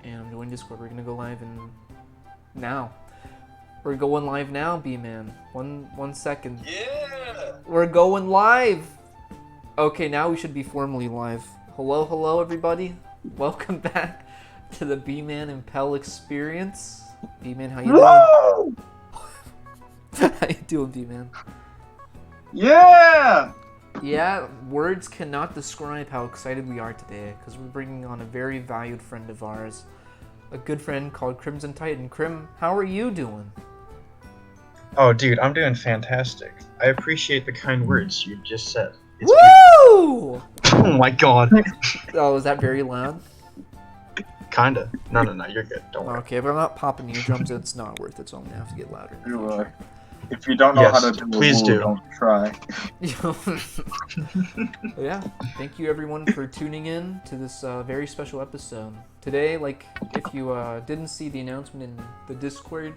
and I'm joining Discord. We're gonna go live now. We're going live now, B-Man. One second. Yeah! We're going live! Okay, now we should be formally live. Hello, everybody. Welcome back to the B-Man and Pell experience. B-Man, how you doing? How you doing, B-Man? Yeah! Yeah, words cannot describe how excited we are today, because we're bringing on a very valued friend of ours, a good friend called CrimsonTitain. Crim, how are you doing? Oh, dude, I'm doing fantastic. I appreciate the kind words you just said. It's Woo! Oh my god. Oh, was that very loud? Kinda. No, you're good. Don't worry. Okay, but I'm not popping eardrums. It's not worth it, so I'm gonna have to get louder in the future. If you don't know Yes, how to do please a do. woo, don't try. Yeah, thank you everyone for tuning in to this very special episode. Today, like, if you didn't see the announcement in the Discord,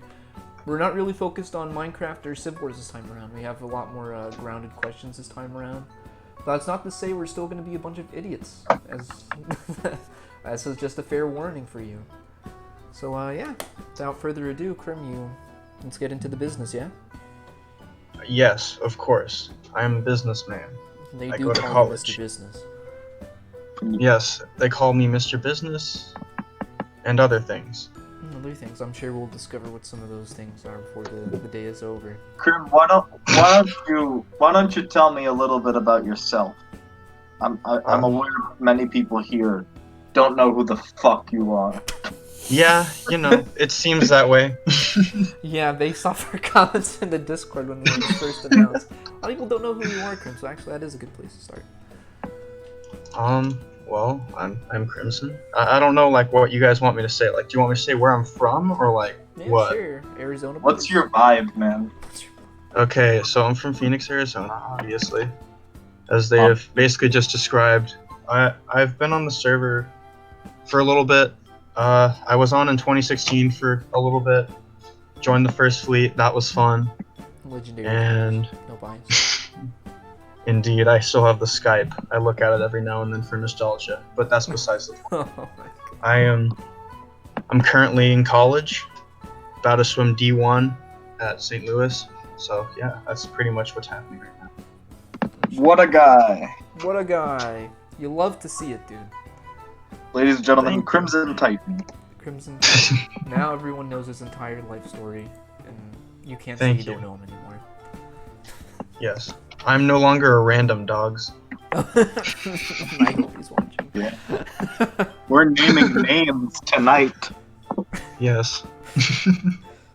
we're not really focused on Minecraft or Civ Wars this time around. We have a lot more grounded questions this time around. That's not to say we're still going to be a bunch of idiots, as is just a fair warning for you. So, yeah, without further ado, Crim, let's get into the business, yeah? Yes, of course. I am a businessman. They I do go to call you college. Mr. Business. Yes, they call me Mr. Business and other things. Other things. I'm sure we'll discover what some of those things are before the day is over. Krim, why don't you tell me a little bit about yourself? I'm aware many people here don't know who the fuck you are. Yeah, it seems that way. Yeah, based off our comments in the Discord when we were first announced. A lot of people don't know who you are, Crim, so actually that is a good place to start. Well, I'm Crimson. I don't know, like, what you guys want me to say. Like, do you want me to say where I'm from, or, like, Yeah, what? sure. Arizona. What's your vibe, man? Okay, so I'm from Phoenix, Arizona, obviously. As they have basically just described. I've been on the server for a little bit. I was on in 2016 for a little bit. Joined the first fleet. That was fun. Legendary. And no bias. Indeed, I still have the Skype. I look at it every now and then for nostalgia, but that's besides the point. Oh my god. I'm currently in college, about to swim D1 at St. Louis. So yeah, that's pretty much what's happening right now. What a guy. What a guy. You love to see it, dude. Ladies and gentlemen, Thank you. Crimson Titan. Crimson. Now everyone knows his entire life story, and you can't Thank say you you. don't know him anymore. Yes, I'm no longer a random, dogs. I hope he's watching. Yeah. We're naming names tonight. Yes.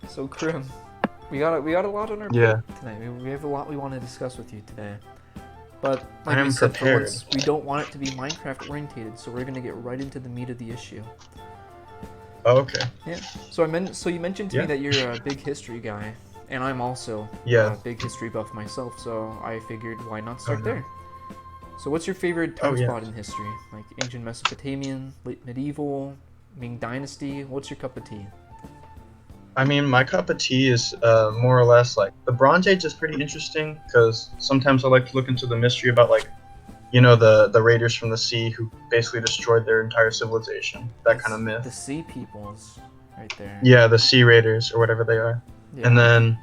So, Crim, we got a lot on our Yeah. plate tonight. We have a lot we want to discuss with you today. But like I am we said, for prepared. once, we don't want it to be Minecraft orientated, so we're gonna get right into the meat of the issue. Oh, okay. Yeah. So you mentioned to me Yeah. that you're a big history guy, and I'm also Yeah. a big history buff myself. So I figured, why not start no. there? So what's your favorite time Oh, yeah. spot in history? Like ancient Mesopotamian, late medieval, Ming Dynasty? What's your cup of tea? I mean, my cup of tea is more or less like the Bronze Age is pretty interesting because sometimes I like to look into the mystery about the raiders from the sea who basically destroyed their entire civilization. That kind of myth. The sea peoples, right there. Yeah, the sea raiders or whatever they are. Yeah. And then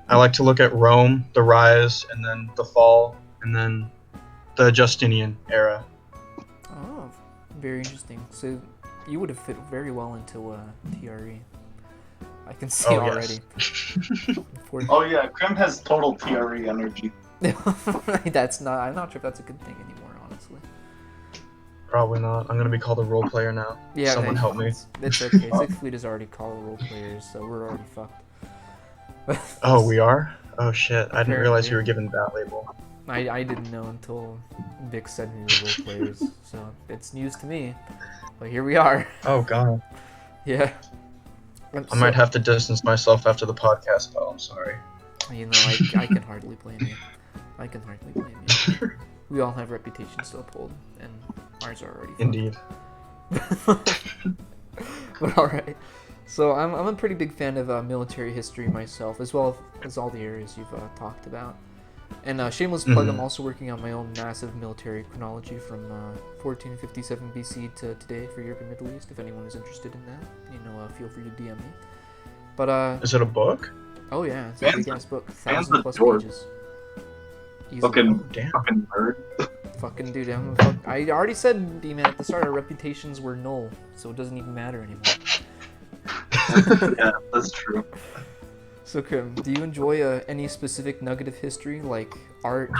I like to look at Rome, the rise, and then the fall, and then the Justinian era. Oh, very interesting. So you would have fit very well into TRE. I can see Oh, already. yes. Oh yeah, Krim has total TRE energy. That's not. I'm not sure if that's a good thing anymore, honestly. Probably not. I'm gonna be called a role player now. Yeah, Someone help me. It's okay. Sixth Fleet is already called role players, so we're already fucked. Oh, we are? Oh shit! I didn't realize you were Apparently. given that label. I didn't know until Vic said we were role players, so it's news to me. But here we are. Oh god. Yeah. I might have to distance myself after the podcast, pal. I'm sorry. You know, I can hardly blame you. I can hardly blame you. We all have reputations to uphold, and ours are already fucked. Indeed. But alright. So I'm a pretty big fan of military history myself, as well as all the areas you've talked about. And shameless plug, I'm also working on my own massive military chronology from 1457 BC to today for Europe and Middle East. If anyone is interested in that, feel free to DM me. But is it a book? Oh yeah, it's a big ass book, 1,000+ pages. Fucking damn. fucking nerd. Fucking dude, I already said, D-Man, at the start, our reputations were null, so it doesn't even matter anymore. Yeah, that's true. So, Krim, do you enjoy any specific nugget of history, like art,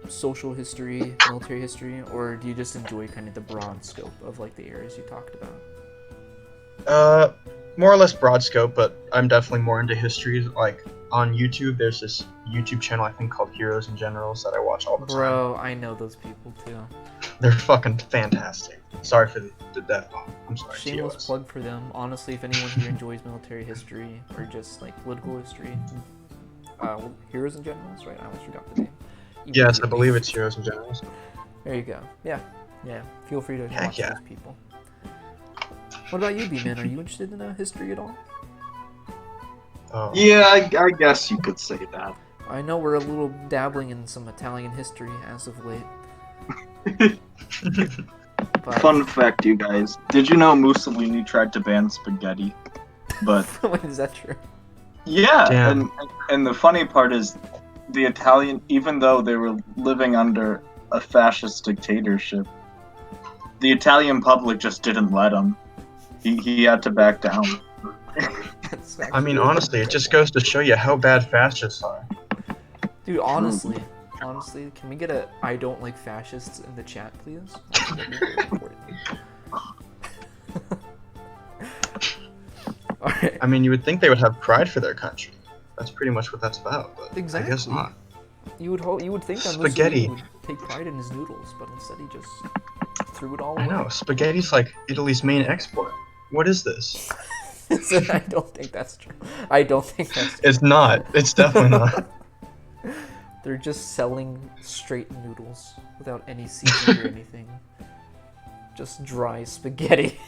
social history, military history, or do you just enjoy kind of the broad scope of like the areas you talked about? More or less broad scope, but I'm definitely more into history. Like on YouTube, there's this YouTube channel I think called Heroes and Generals that I watch all the time. Bro, I know those people too. They're fucking fantastic. Sorry for the death bomb. I'm sorry. Shameless TOS. plug for them. Honestly, if anyone here enjoys military history or just like political history, Heroes and Generals, right? I almost forgot the name. Yes, I believe it's Heroes and Generals. There you go. Yeah. Feel free to watch yeah. those people. What about you, B-Man? Are you interested in history at all? Yeah, I guess you could say that. I know we're a little dabbling in some Italian history as of late. But... Fun fact, you guys. Did you know Mussolini tried to ban spaghetti? But Wait, is that true? yeah, Damn. and the funny part is, the Italian, even though they were living under a fascist dictatorship, the Italian public just didn't let him. He had to back down. I mean, honestly, it just goes to show you how bad fascists are. Dude, honestly, can we get a "I don't like fascists" in the chat, please? Alright. I mean, you would think they would have pride for their country. That's pretty much what that's about, but Exactly. I guess not. You would think that Spaghetti. Mussolini would take pride in his noodles, but instead he just threw it all I away. know, spaghetti's like Italy's main export. What is this? I don't think that's true. It's not. It's definitely not. They're just selling straight noodles without any seasoning or anything. Just dry spaghetti.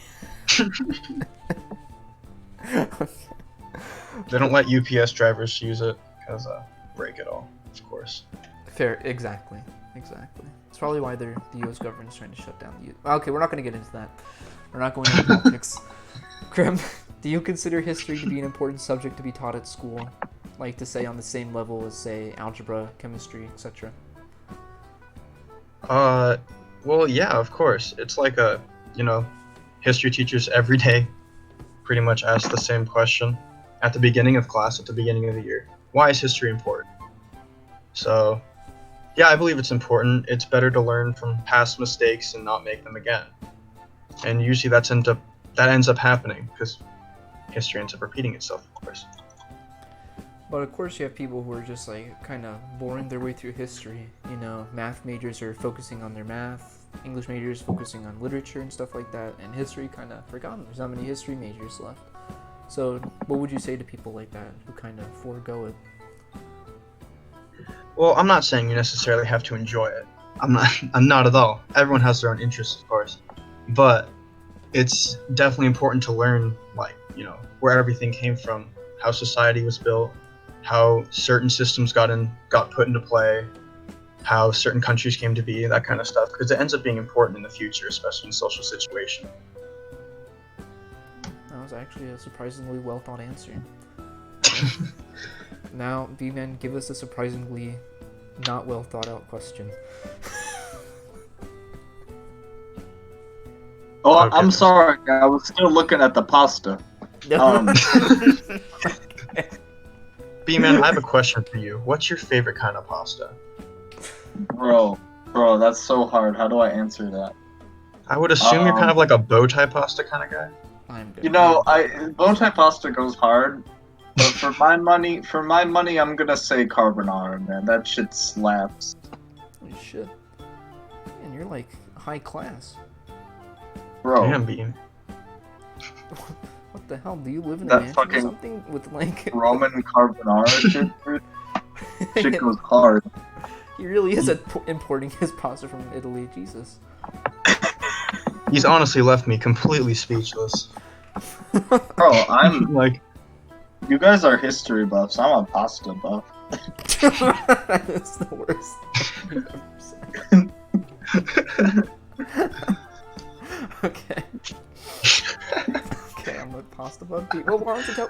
They don't let UPS drivers use it because break it all, of course. Fair, exactly. It's probably why the U.S. government is trying to shut down the U.S. Okay, we're not going to get into that. We're not going into politics. Krim, do you consider history to be an important subject to be taught at school? Like to say on the same level as, say, algebra, chemistry, etc.? Well, yeah, of course. It's like history teachers every day pretty much ask the same question at the beginning of class, at the beginning of the year. Why is history important? So, yeah, I believe it's important. It's better to learn from past mistakes and not make them again. And usually that ends up happening because history ends up repeating itself, of course. But of course you have people who are just like kind of boring their way through history. Math majors are focusing on their math, English majors focusing on literature and stuff like that, and history kind of forgotten. There's not many history majors left. So what would you say to people like that who kind of forego it? Well, I'm not saying you necessarily have to enjoy it. I'm not at all. Everyone has their own interests, of course. But it's definitely important to learn, where everything came from, how society was built, how certain systems got put into play, how certain countries came to be, that kind of stuff, because it ends up being important in the future, especially in social situation. That was actually a surprisingly well thought answer. Now, B-Man, give us a surprisingly not well thought out question. Oh, Okay. I'm sorry. I was still looking at the pasta. B-Man, I have a question for you. What's your favorite kind of pasta? Bro, that's so hard. How do I answer that? I would assume you're kind of like a bow tie pasta kind of guy. I'm good. Bow tie pasta goes hard, but for my money, I'm gonna say carbonara, man. That shit slaps. Holy shit. Man, you're like high class. Bro, Damn, Beam. What the hell? Do you live in a That mansion or fucking something with like... Roman carbonara shit, dude. Shit goes hard. He really is importing his pasta from Italy. Jesus. He's honestly left me completely speechless. Bro, I'm Like, you guys are history buffs. I'm a pasta buff. That is the worst thing you've ever said. Okay. Okay, I'm with pasta bug. Well, why don't you tell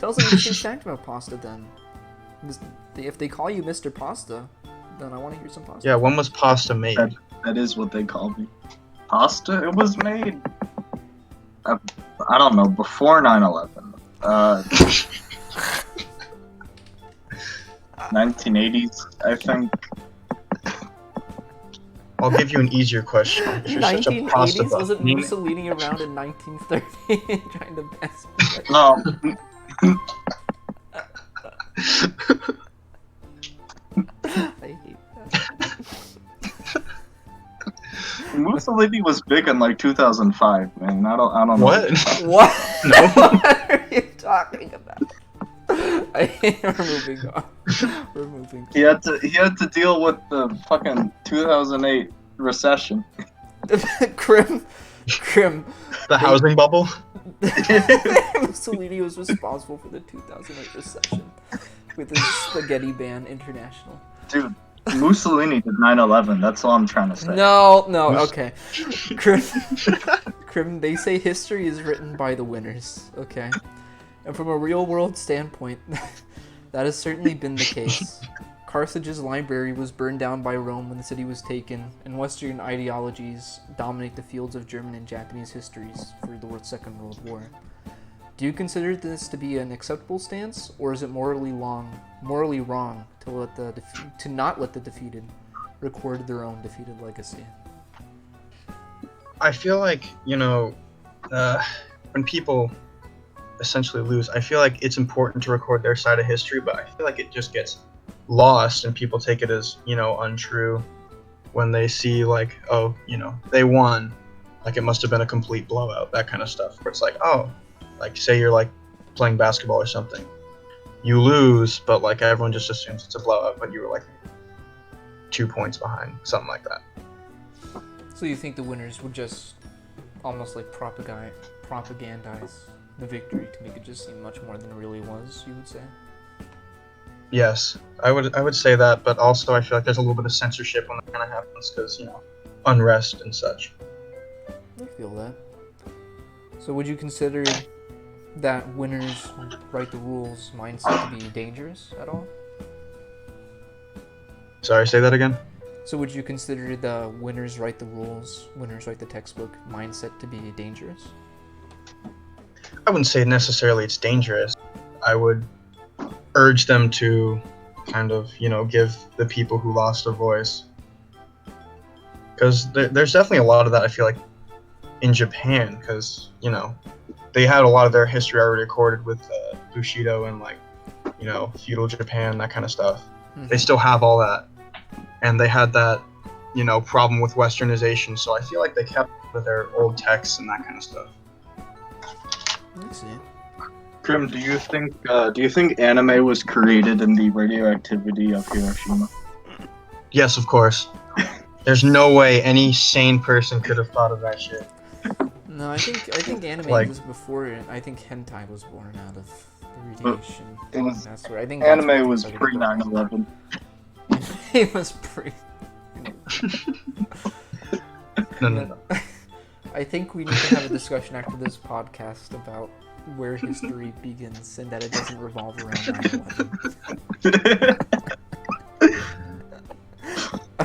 us an interesting fact about pasta then? If they call you Mr. Pasta, then I want to hear some pasta. Yeah, when was pasta made? That is what they call me. Pasta? It was made, I don't know, before 9/11. 1980s, I think. I'll give you an easier question. If you're such a pasta 1980s? buff, Was it name- Mussolini around in 1930 trying to best me? No. I hate that. Mussolini was big in like 2005, man. I don't know. What? What? No. What are you talking about? We're moving on. We're moving on. He had to deal with the fucking 2008 recession. Crim. The housing bubble? Mussolini was responsible for the 2008 recession with his spaghetti ban international. Dude, Mussolini did 9/11. That's all I'm trying to say. No, okay. Crim, they say history is written by the winners, okay? And from a real-world standpoint, that has certainly been the case. Carthage's library was burned down by Rome when the city was taken, and Western ideologies dominate the fields of German and Japanese histories for the Second World War. Do you consider this to be an acceptable stance, or is it morally wrong to not let the defeated record their own defeated legacy? I feel like, when people essentially lose, I feel like it's important to record their side of history, but I feel like it just gets lost and people take it as, untrue when they see like, oh, they won. Like it must have been a complete blowout, that kind of stuff. Where it's like, oh, like say you're like playing basketball or something. You lose, but like everyone just assumes it's a blowout, but you were like 2 points behind, something like that. So you think the winners would just almost like propagandize the victory to make it just seem much more than it really was, you would say? Yes, I would say that, but also I feel like there's a little bit of censorship when that kind of happens because, unrest and such. I feel that. So would you consider that winners write the rules mindset to be dangerous at all? Sorry, say that again? So would you consider the winners write the rules, winners write the textbook mindset to be dangerous? I wouldn't say necessarily it's dangerous. I would urge them to kind of, give the people who lost a voice. Because there's definitely a lot of that, I feel like, in Japan, because, they had a lot of their history already recorded with Bushido and, like, feudal Japan, that kind of stuff. Mm-hmm. They still have all that. And they had that, problem with westernization, so I feel like they kept with their old texts and that kind of stuff. I see. Grim, do you think anime was created in the radioactivity of Hiroshima? Yes, of course. There's no way any sane person could have thought of that shit. No, I think anime Like- was before it. I think hentai was born out of the radiation. It was- That's where I think that's where Anime things was started pre going. 9/11. It was pre. No. I think we need to have a discussion after this podcast about where history begins and that it doesn't revolve around 9/11.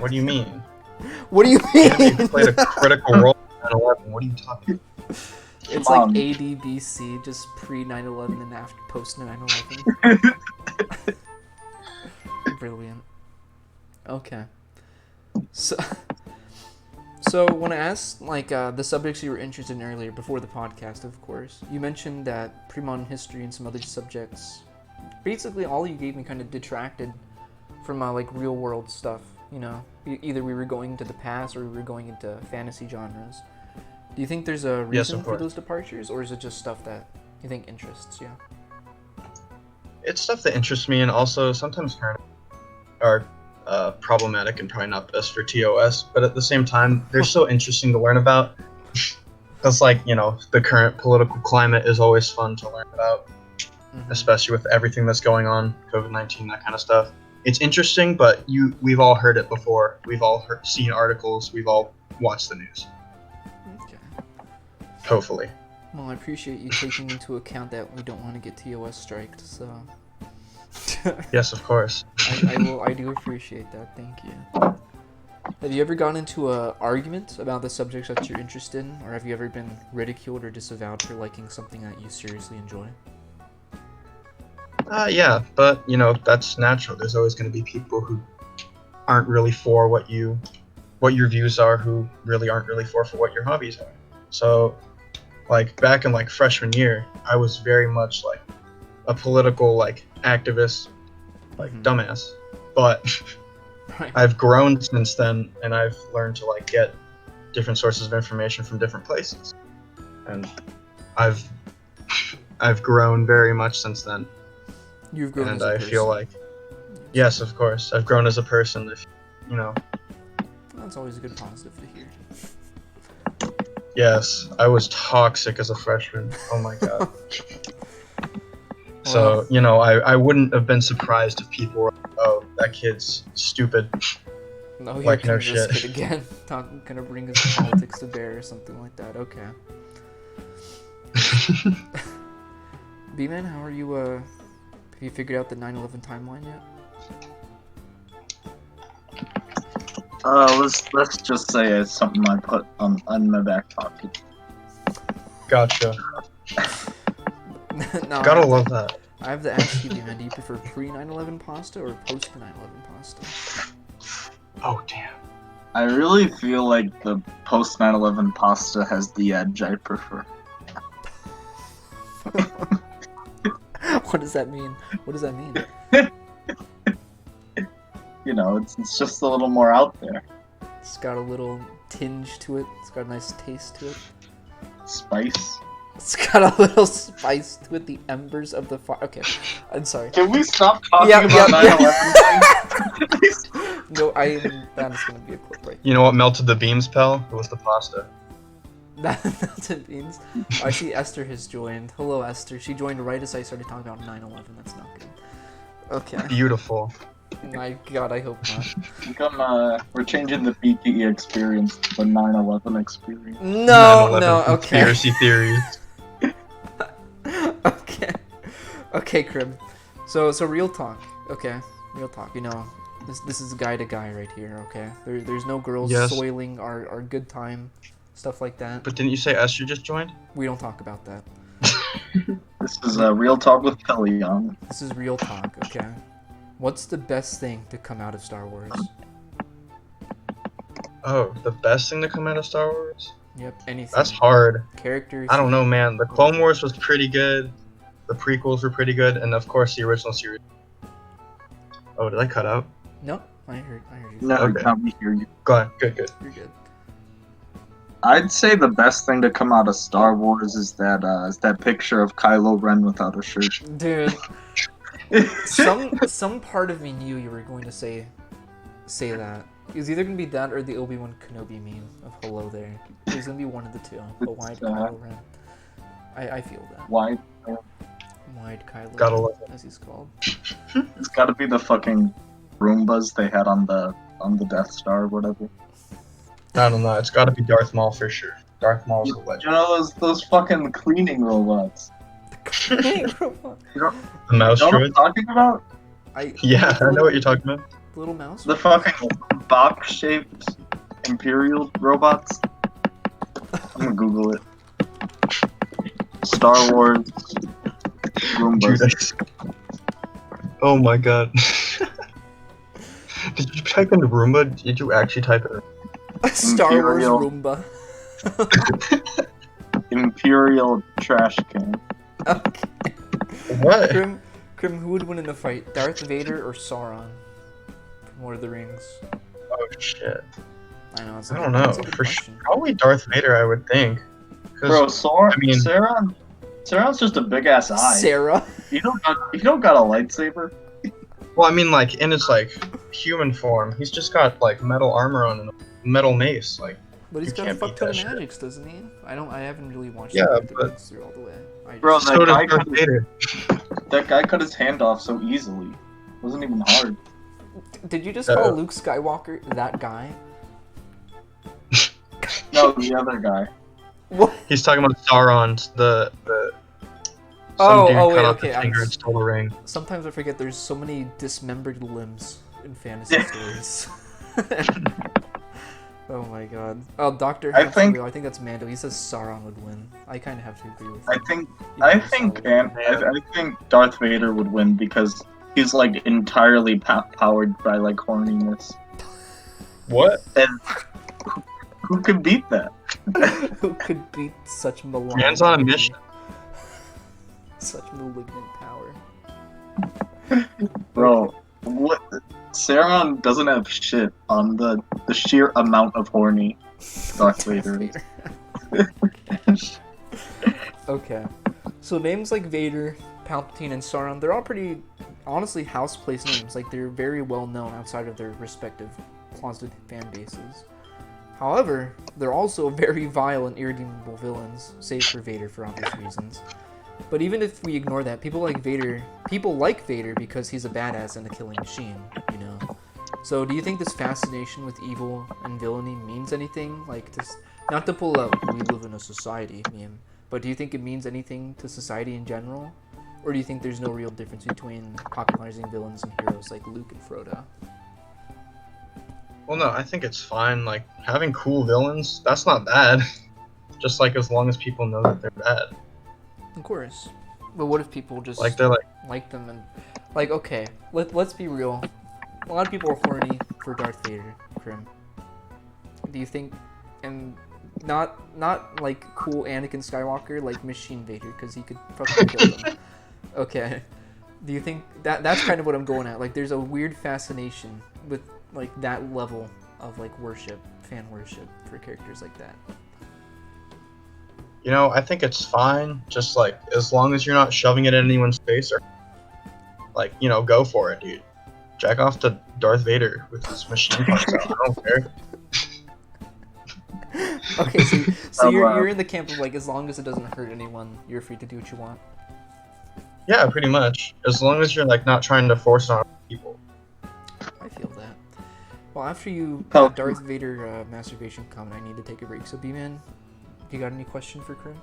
What do you mean? What do you Anime mean? played a critical role in 9/11. What are you talking about? It's like AD, BC, just pre 9/11 and after post 9/11. Brilliant. Okay. So when I asked the subjects you were interested in earlier before the podcast, of course, you mentioned that pre-modern history and some other subjects. Basically, all you gave me kind of detracted from real world stuff. Either we were going into the past or we were going into fantasy genres. Do you think there's a reason for those departures, or is it just stuff that you think interests you? It's stuff that interests me, and also sometimes kind of are problematic and probably not best for TOS, but at the same time, they're so interesting to learn about. Because, the current political climate is always fun to learn about, especially with everything that's going on, COVID-19, that kind of stuff. it's interesting, but we've all heard it before. We've all seen articles. We've all watched the news. Okay. Hopefully. Well, I appreciate you taking into account that we don't want to get TOS striked, so... Yes, of course. I do appreciate that, thank you. Have you ever gotten into an argument about the subjects that you're interested in, or have you ever been ridiculed or disavowed for liking something that you seriously enjoy? Yeah, but, that's natural. There's always going to be people who aren't really for what your views are, who really aren't really for what your hobbies are. So, like, back in, like, freshman year, I was very much, like, a political, like, activist, like, dumbass. But Right. I've grown since then, and I've learned to, like, get different sources of information from different places. And I've grown very much since then. You've grown and as a I person. feel like, yes, of course, I've grown as a person. That's always a good positive to hear. Yes, I was toxic as a freshman. Oh my god. So, I wouldn't have been surprised if people were like, oh, that kid's stupid. No, here Like, no comes this shit. kid again. Gonna bring his politics to bear or something like that. Okay. B-Man, how are you, have you figured out the 9/11 timeline yet? Let's just say it's something I put on my back pocket. Gotcha. No, Gotta love that. I have to ask you, B-Man, do you prefer pre-9/11 pasta or post-9/11 pasta? Oh, damn. I really feel like the post 9/11 pasta has the edge I prefer. What does that mean? What does that mean? It's just a little more out there. It's got a little tinge to it. It's got a nice taste to it. Spice. It's got a little spice to it. The embers of the fire. Okay, I'm sorry. Can we stop talking Yeah, about yeah, 9/11 things? No, that's gonna be a clip right You know what melted the beams, pal? It was the pasta. there. That's what it means. I see Esther has joined. Hello, Esther. She joined right as I started talking about 9/11. That's not good. Okay. Beautiful. My God, I hope not. We're changing the BPE experience to the 9/11 experience. No, 9/11 no, okay. Conspiracy theories. Okay, Crib. So real talk. Okay, real talk. This is guy to guy right here. Okay, there's no girls Yes. soiling our good time, stuff like that. But didn't you say Esther just joined? We don't talk about that. This is Real Talk with Kelly Young. This is real talk. Okay, what's the best thing to come out of Star Wars? Oh, the best thing to come out of Star Wars? Yep, anything. That's hard. Characters. I don't know, man. The Clone Wars was pretty good. The prequels were pretty good, and of course the original series. Oh, did I cut out? No, I heard you. No, Okay. can't we hear you? Go on. Good. You're good. I'd say the best thing to come out of Star Wars is that picture of Kylo Ren without a shirt. Dude, some part of me knew you were going to say that. It was either gonna be that or the Obi-Wan Kenobi meme of hello there. It was gonna be one of the two. But wide Kylo Ren. I feel that. Why? Wide Kylo Gotta Ren, love it. as he's called. It's got to be the fucking Roombas they had on the Death Star or whatever. I don't know. It's got to be Darth Maul for sure. Darth Maul's a You legend. know those fucking cleaning robots. Robot. The mouse You know what I'm droid? talking about? Yeah, I know what you're talking about. The little mouse. The fucking box-shaped Imperial robots. I'm gonna Google it. Star Wars Roombas. Dude, oh my god. Did you type in Roomba? Did you actually type it in? Star Wars Imperial. Roomba. Imperial trash can. Okay. What? Krim, who would win in a fight? Darth Vader or Sauron? From Lord of the Rings. Oh shit. I know. I don't know. It's a good For sure. question. Probably Darth Vader, I would think. 'Cause- Bro, I mean- Sauron's just a big ass eye. Sarah. You don't got a lightsaber. Well, I mean, like, in his, like, human form, he's just got, like, metal armor on and a metal mace. Like, But he's You got a can't fuck beat ton that of shit. magics, doesn't he? I haven't really watched Yeah, Lord of the but- Rings through all the way. Bro, so does guy Darth could- Vader. That guy cut his hand off so easily. It wasn't even hard. Did you just call Luke Skywalker that guy? No, the other guy. What? He's talking about Sauron, some dude cut off okay. his finger and stole the ring. Sometimes I forget there's so many dismembered limbs in fantasy stories. Oh my god. Oh, Dr. I think that's Mando. He says Sauron would win. I kind of have to agree with him. I think Darth Vader would win because he's like entirely powered by like horniness. What? And who could beat that? Who could beat such malignant? Man's on a mission. Such malignant power. Bro, what? Sauron doesn't have shit on the sheer amount of horny Darth Vader is. Okay. So names like Vader, Palpatine, and Sauron, they're all pretty, honestly, house place names. Like, they're very well known outside of their respective closeted fan bases. However, they're also very vile and irredeemable villains, save for Vader for obvious reasons. But even if we ignore that, people like Vader because he's a badass and a killing machine, you know? So do you think this fascination with evil and villainy means anything? Like, not to pull out "we live in a society" meme, but do you think it means anything to society in general? Or do you think there's no real difference between popularizing villains and heroes like Luke and Frodo? Well, no, I think it's fine. Like, having cool villains, that's not bad. Just like as long as people know that they're bad. Of course. But what if people just like they're like them and like, okay, let's be real. A lot of people are horny for Darth Vader, Crim. Do you think, and not like cool Anakin Skywalker, like Machine Vader, because he could fucking kill them. Okay. Do you think that's kind of what I'm going at? Like, there's a weird fascination with like that level of like worship, fan worship for characters like that. You know, I think it's fine. Just like as long as you're not shoving it in anyone's face or like, you know, go for it, dude. Jack off to Darth Vader with his machine parts out. I don't care. Okay, so you're in the camp of like, as long as it doesn't hurt anyone, you're free to do what you want. Yeah, pretty much. As long as you're like not trying to force it on people. I feel that. Well, after you Darth Vader masturbation comment, I need to take a break. So, B-Man, you got any question for Crim?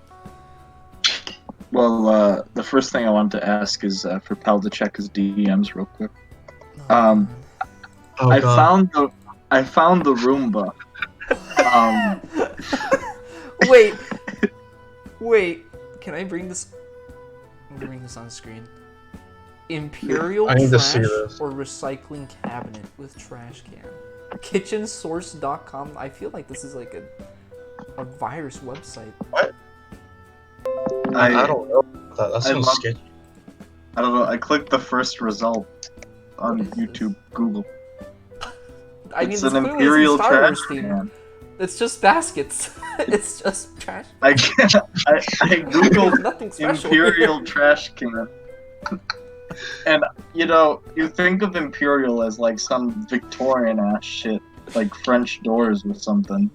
Well, the first thing I wanted to ask is for Pal to check his DMs real quick. Oh, I found the Roomba. Wait. Can I bring this? I'm gonna bring this on screen. Imperial I need trash to see this. or recycling cabinet with trash can. Kitchensource.com. I feel like this is like a virus website. What? I don't know. That sounds sketchy. I don't know. I clicked the first result on YouTube, Google. I mean, it's an Imperial Star trash Wars theme. can. It's just baskets. It's just trash. I googled Nothing special. Imperial trash can, and you know, you think of Imperial as like some Victorian ass shit, like French doors or something,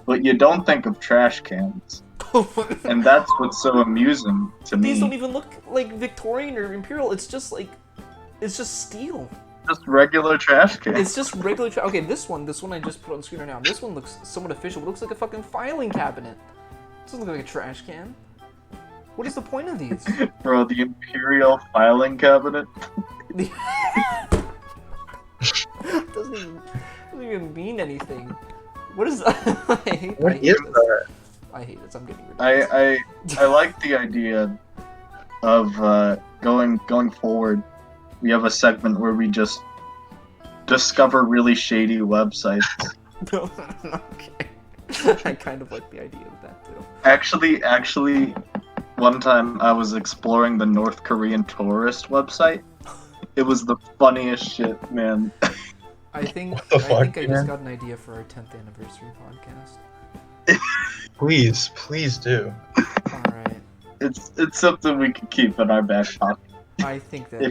but you don't think of trash cans. And that's what's so amusing to me. These don't even look like Victorian or Imperial. It's just steel. Just regular trash can. It's just regular trash. Okay, this one I just put on the screen right now. This one looks somewhat official. It looks like a fucking filing cabinet. It doesn't look like a trash can. What is the point of these? Bro, the Imperial filing cabinet? doesn't even mean anything. What is that? What is that? I hate this. I'm getting rid of this. I like the idea of going forward. We have a segment where we just discover really shady websites. Okay. I kind of like the idea of that too. Actually, one time I was exploring the North Korean tourist website. It was the funniest shit, man. I think I just got an idea for our 10th anniversary podcast. Please do. Alright. It's something we can keep in our back pocket. I think we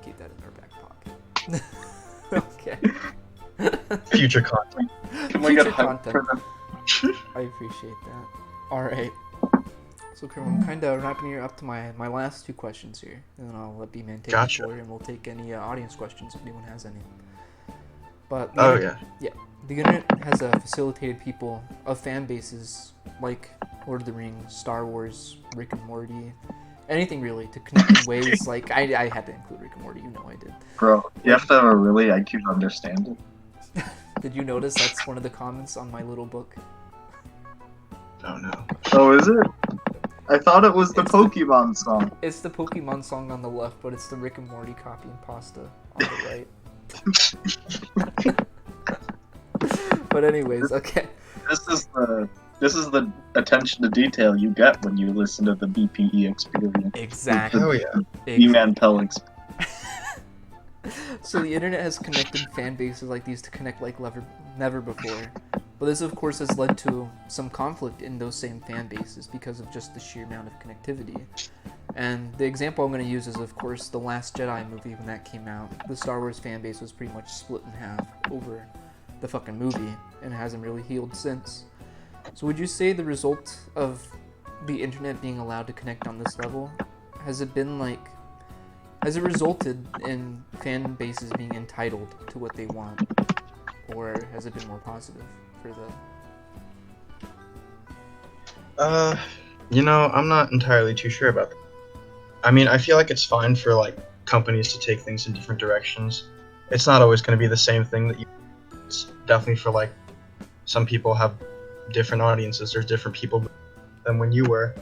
keep that in our back pocket. Okay. Future content. Can we get Future hype content. for them? I appreciate that. Alright. So, Krim, I'm kind of wrapping here up to my last two questions here, and then I'll let B-Man take Gotcha. the floor, and we'll take any audience questions if anyone has any. But Yeah. the internet has facilitated people of fan bases like Lord of the Rings, Star Wars, Rick and Morty, anything really, to connect in ways like I had to include Rick and Morty. You know I did. Bro, you have to have a really IQ to understand it. Did you notice that's one of the comments on my little book? Oh no. Oh, is it? I thought it was the Pokemon song. It's the Pokemon song on the left, but it's the Rick and Morty copy and pasta on the right. But anyways, okay. This is the attention to detail you get when you listen to the BPE experience. Exactly. Oh yeah. B-Man Pell experience. So the internet has connected fan bases like these to connect like never before. But this, of course, has led to some conflict in those same fan bases because of just the sheer amount of connectivity. And the example I'm going to use is, of course, the Last Jedi movie when that came out. The Star Wars fan base was pretty much split in half over the fucking movie, and it hasn't really healed since. So would you say the result of the internet being allowed to connect on this level, has it resulted in fan bases being entitled to what they want? Or has it been more positive for the... I'm not entirely too sure about that. I mean, I feel like it's fine for like companies to take things in different directions. It's not always going to be the same thing that you. It's definitely for like some people have different audiences. There's different people than when you were,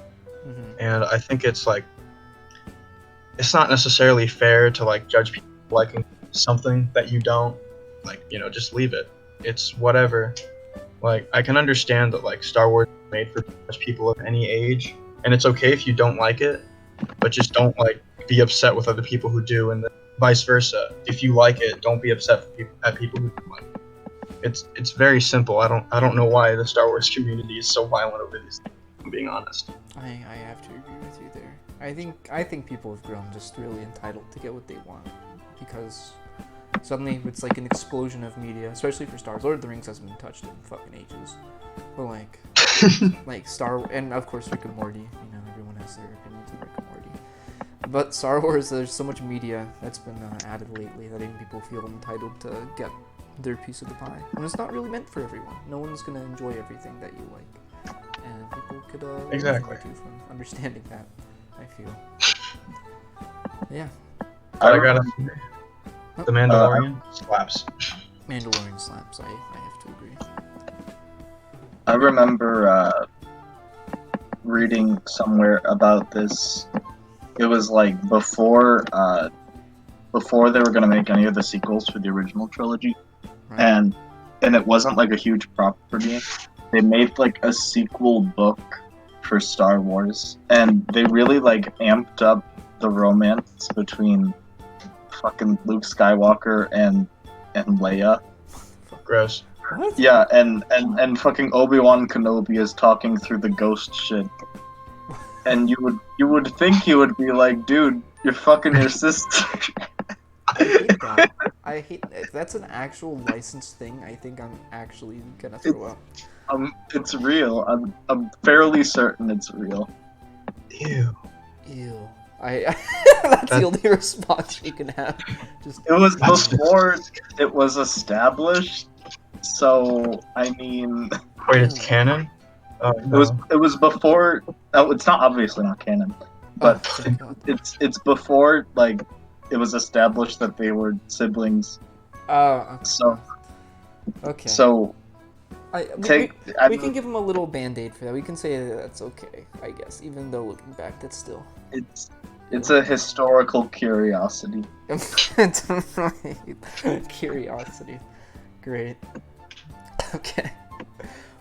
and I think it's like it's not necessarily fair to like judge people liking something that you don't like. Just leave it. It's whatever. Like I can understand that like Star Wars is made for people of any age, and it's okay if you don't like it, but just don't like be upset with other people who do, and then vice versa. If you like it, don't be upset at people who don't like it. It's very simple. I don't know why the Star Wars community is so violent over these things, if I'm being honest. I have to agree with you there. I think people have grown just really entitled to get what they want, because suddenly it's like an explosion of media, especially for Star Wars. Lord of the Rings hasn't been touched in fucking ages. But like and of course Rick and Morty, everyone has their opinions on Rick and Morty. But Star Wars, there's so much media that's been added lately that even people feel entitled to get their piece of the pie. And it's not really meant for everyone. No one's gonna enjoy everything that you like. And people could Exactly. learn from understanding that, I feel. Yeah. I gotta say, The Mandalorian slaps. Mandalorian slaps, I have to agree. I remember reading somewhere about this. It was like before they were gonna make any of the sequels for the original trilogy, Right. and it wasn't like a huge property. They made like a sequel book for Star Wars, and they really like amped up the romance between fucking Luke Skywalker and Leia. Gross. What? Yeah, and fucking Obi-Wan Kenobi is talking through the ghost shit. And you would think he would be like, dude, you're fucking your sister. I hate that. I hate if that's an actual licensed thing. I think I'm actually gonna throw up. It's real. I'm fairly certain it's real. Ew. Ew. That's the only response you can have. Just It was before it was established, so I mean, Wait, it's canon? Oh, no. it was before. Oh, it's not obviously not canon, but thank God. it's before like it was established that they were siblings. Okay. So Okay. so we can give him a little band-aid for that. We can say that's okay, I guess. Even though looking back, that's still. it's a historical curiosity. Curiosity. Great. Okay.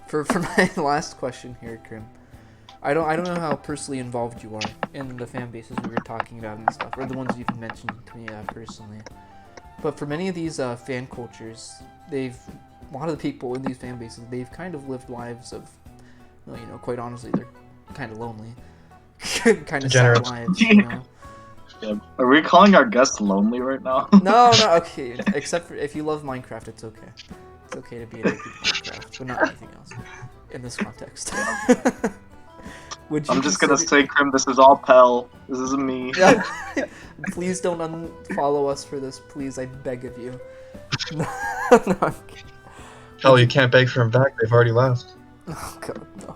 For my last question here, Krim. I don't know how personally involved you are in the fan bases we were talking about and stuff, or the ones you've mentioned to me personally. But for many of these fan cultures, a lot of the people in these fan bases, they've kind of lived lives of, well, quite honestly, they're kind of lonely, kind of sad lives, Yeah. Are we calling our guests lonely right now? No, okay. Except for if you love Minecraft, it's okay. It's okay to be addicted to Minecraft, but not anything else in this context. Would you I'm just gonna consider- say, Crim, this is all Pell. This isn't me. Please don't unfollow us for this, please. I beg of you. No, I'm kidding. Hell, you can't beg for them back. They've already left. Oh god, no.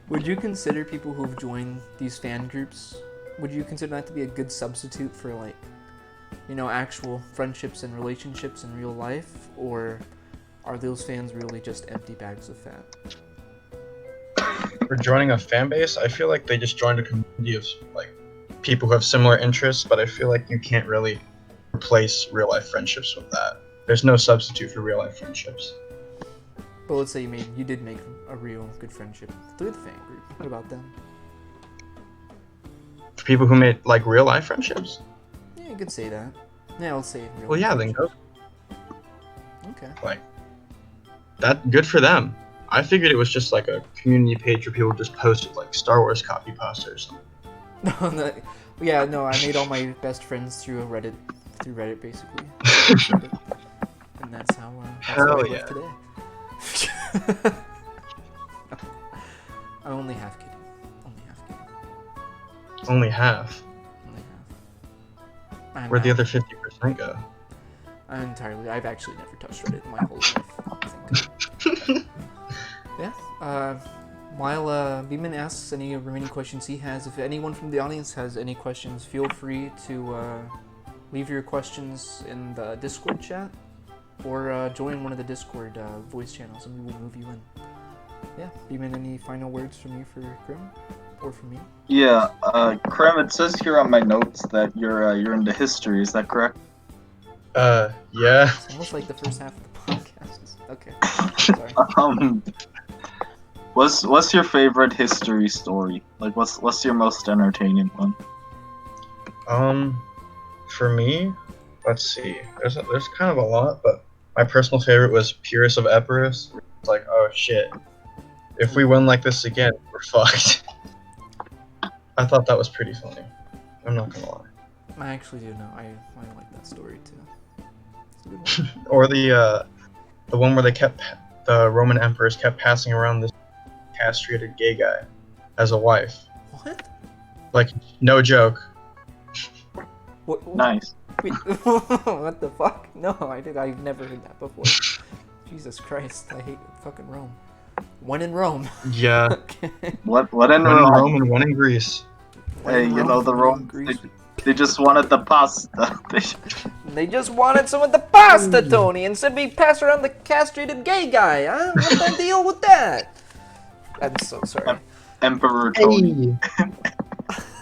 Would you consider people who've joined these fan groups? Would you consider that to be a good substitute for like, you know, actual friendships and relationships in real life, or are those fans really just empty bags of fat? For joining a fan base, I feel like they just joined a community of like people who have similar interests, but I feel like you can't really replace real life friendships with that. There's no substitute for real life friendships. But let's say you did make a real good friendship through the fan group. What about them? For people who made like real life friendships? Yeah, you could say that. Yeah, let's say real. Well, yeah, then go. Okay. Like that, good for them. I figured it was just like a community page where people just posted like Star Wars copy posters. Yeah, no, I made all my best friends through Reddit basically. And that's how Hell I live yeah. today. I'm only half kidding. Only half. I'm Where'd the not- other 50% go? I've actually never touched Reddit in my whole life. I think. Yeah. While Beeman asks any remaining questions he has, if anyone from the audience has any questions, feel free to leave your questions in the Discord chat, or join one of the Discord voice channels, and we will move you in. Yeah, Beeman, any final words from you for Grim, or from me? Yeah, Crim, it says here on my notes that you're into history. Is that correct? Yeah. It's almost like the first half of the podcast. Okay, sorry. What's your favorite history story? Like, what's your most entertaining one? For me, let's see. There's kind of a lot, but my personal favorite was Pyrrhus of Epirus. It's like, oh shit, if we win like this again, we're fucked. I thought that was pretty funny. I'm not gonna lie. I actually do know. I like that story too. It's a good one. Or the one where the Roman emperors kept passing around this castrated gay guy as a wife. What? Like, no joke. What? Nice. Wait, what the fuck? No, I've never heard that before. Jesus Christ, I hate fucking Rome. One in Rome. Yeah. Okay. What in One in Rome? Rome and one in Greece. One Hey, in you know the one in Rome. Greece. They just wanted the pasta. They just wanted some of the pasta, Tony, and said we pass around the castrated gay guy. Huh? What's the deal with that? I'm so sorry. Emperor Tony. Hey.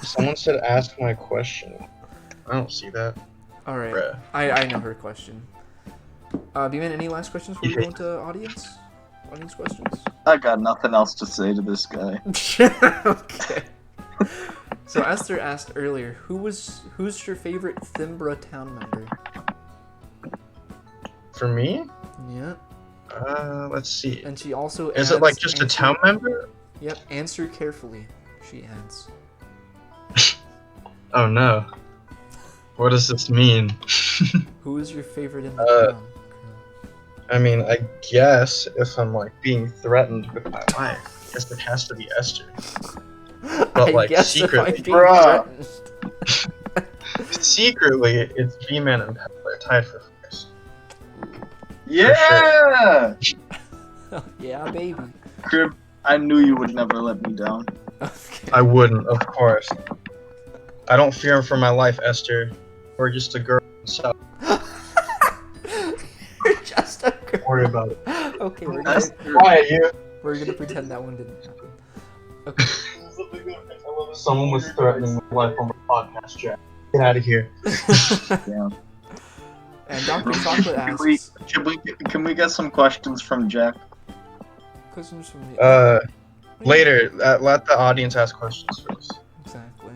Someone said ask my question. I don't see that. All right, Bruh. I know her question. Beeman, any last questions before we go into audience questions? I got nothing else to say to this guy. Okay. So Esther asked earlier, who's your favorite Thimbra town member? For me? Yeah. Let's see. And she also Is it like just a town member? Yep. Answer carefully. She adds. Oh no. What does this mean? Who is your favorite in the town? I mean, I guess if I'm like being threatened with my life, I guess it has to be Esther. But I like guess if I'm secretly, being Bruh. threatened. secretly, it's B-Man and Pepper. They're tied for first. Yeah! Yeah, baby. Crib, I knew you would never let me down. Okay. I wouldn't, of course. I don't fear for my life, Esther. We're just a girl. So You're just a girl. don't worry about it. Okay, Quiet, you. we're gonna pretend that one didn't happen. Okay. Someone was threatening my life on the podcast, Jack. Get out of here. Damn. And Dr. Chocolate asks Can we get some questions from Jack? questions from the Later, let the audience ask questions first. Exactly.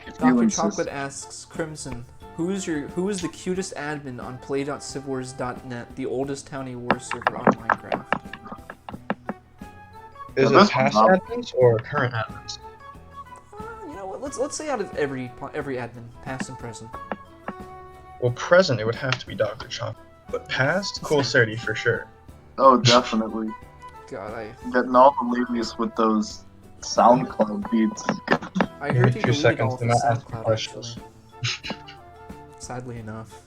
If you Dr. insist. Chocolate asks Crimson, who is the cutest admin on play.civwars.net, the oldest townie war server on Minecraft? Is Yeah, it this past one's up. admins or current admins? You know what? Let's say out of every admin, past and present. Well, present, it would have to be Dr. Chocolate. But past, Cool 30 for sure. Oh, definitely. God, Getting all the ladies with those SoundCloud beats. I Give me heard you 2 deleted seconds all to the not ask SoundCloud questions. actually. Sadly enough.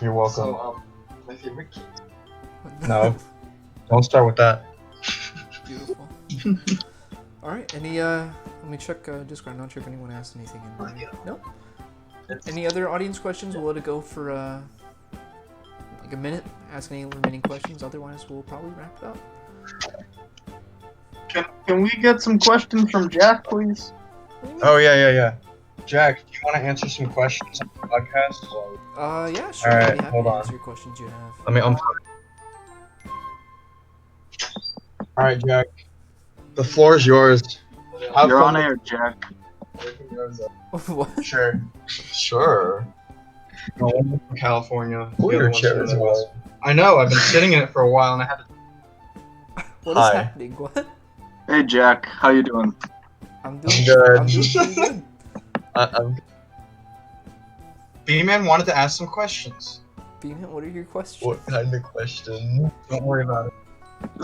You're welcome. So, my favorite kid. No. Don't start with that. Beautiful. Alright, any let me check Discord. I'm not sure if anyone asked anything in there. No? Any other audience questions? We'll let it go for like a minute. Ask any remaining questions, otherwise we'll probably wrap it up. Can we get some questions from Jack, please? Oh, yeah. Jack, do you want to answer some questions on the podcast? Yeah, sure. Alright, I'd be happy hold to on. answer your questions you have. Let me unplug. Alright, Jack. The floor is yours. Have You're fun on with- air, Jack. What? Sure. Sure. No, I'm from California. Pull The your other one's chair from as the well. West. I know, I've been sitting in it for a while and I had to. What is Hi. happening? What? Hey, Jack. How you doing? I'm doing good. I'm doing pretty good. B-Man wanted to ask some questions. Beeman, what are your questions? What kind of question? Don't worry about it.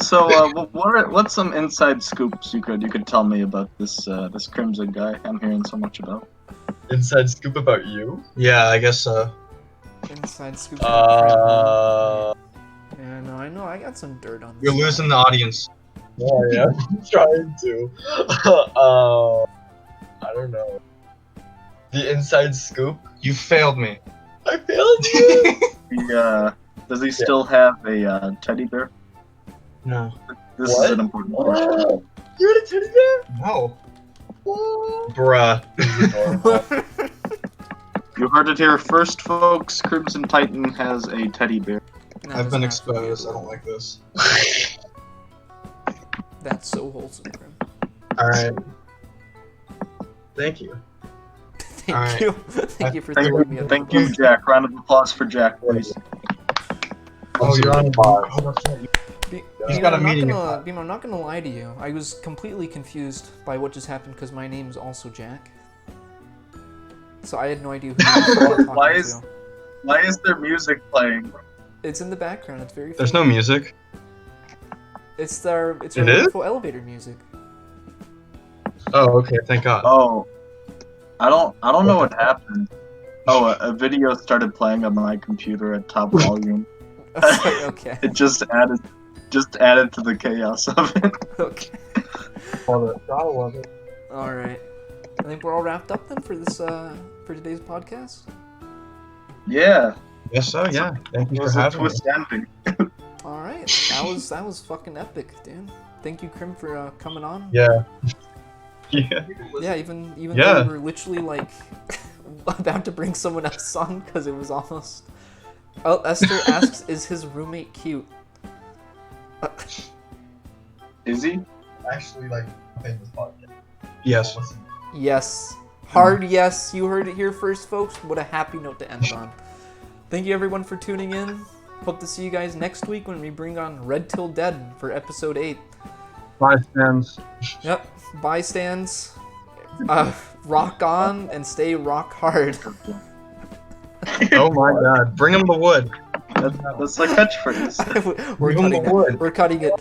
So, what's some inside scoops you could tell me about this this Crimson guy I'm hearing so much about? Inside scoop about you? Yeah, I guess so. Inside scoop. Yeah, no, I know. I got some dirt on this. You're guy. losing the audience. No, I am trying to. I don't know. The inside scoop? You failed me. I failed you! Does he still have a teddy bear? No. This What? is an important question. What? You had a teddy bear? No. What? Bruh. You heard it here first, folks. Crimson Titan has a teddy bear. No, I've it's been not exposed. I forgivable. don't like this. That's so wholesome, Grim. Alright. Thank you. Thank Alright. you. Thank you for Thank throwing me under Thank the you, bus. Jack. Round of applause for Jack, please. Oh, you're on He's got a meeting at five. I'm not gonna lie to you. I was completely confused by what just happened because my name's also Jack. So I had no idea who you were talking Why is- to. Why is there music playing? It's in the background. It's very. There's no faint. music. It's our It is? wonderful elevator music. Oh, okay. Thank God. Oh, I don't know what happened. Oh, a video started playing on my computer at top volume. Okay. It just added to the chaos of it. Okay. love it. All right. I think we're all wrapped up then for this for today's podcast. Yeah, Yes, so yeah. Thank it you for was a having me. twist ending. All right. That was fucking epic, dude. Thank you, Krim, for coming on. Yeah. Yeah. Yeah, even Yeah. though we were literally like about to bring someone else on because it was almost. Oh, Esther asks, "Is his roommate cute?" Is he? Actually, like, famous podcast. Yes. Yes. Hard yes. You heard it here first, folks. What a happy note to end on. Thank you, everyone, for tuning in. Hope to see you guys next week when we bring on Red Till Dead for episode 8. Bye, fans. Yep. Bye, stands. Rock on and stay rock hard. Oh my God. Bring him the wood. That's like catchphrase. We're Give 'em the cutting it. wood. We're cutting it.